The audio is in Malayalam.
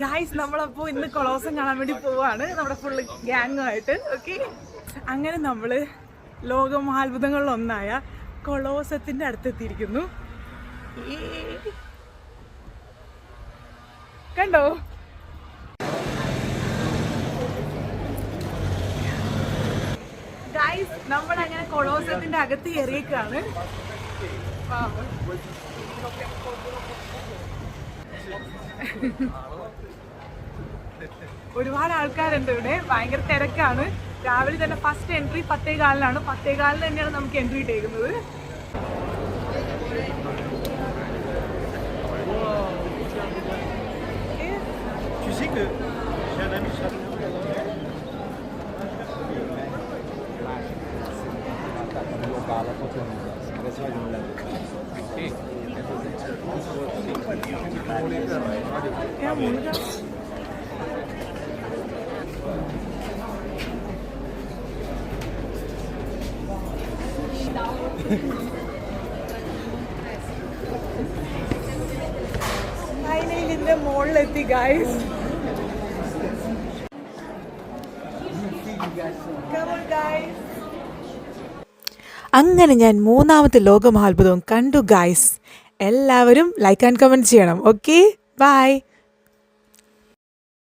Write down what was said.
ഗായ്സ് നമ്മളപ്പോൾ ഇന്ന് കൊളോസം കാണാൻ വേണ്ടി പോവാണ് നമ്മുടെ ഫുള്ള് ഗ്യാങ്ങുമായിട്ട്. ഓക്കെ, അങ്ങനെ നമ്മൾ ലോകമഹാത്ഭുതങ്ങളിലൊന്നായ കൊളോസത്തിൻ്റെ അടുത്തെത്തിയിരിക്കുന്നു. കണ്ടോ? ഗായ്സ് നമ്മളങ്ങനെ കൊളോസത്തിൻ്റെ അകത്ത് കയറിയേക്കാണ്. ഒരുപാട് ആൾക്കാരുണ്ട് ഇവിടെ, ഭയങ്കര തിരക്കാണ്. രാവിലെ തന്നെ ഫസ്റ്റ് എൻട്രി 10:15 10:15 തന്നെയാണ് നമുക്ക് എൻട്രി ഇട്ടേക്കുന്നത്. ഇതിന്റെ മുകളിലെത്തി ഗൈസ്. അങ്ങനെ ഞാൻ മൂന്നാമത്തെ ലോകമഹാത്ഭുതവും കണ്ടു ഗൈസ്. എല്ലാവരും ലൈക്ക് ആൻഡ് കമൻറ്റ് ചെയ്യണം. Okay, by.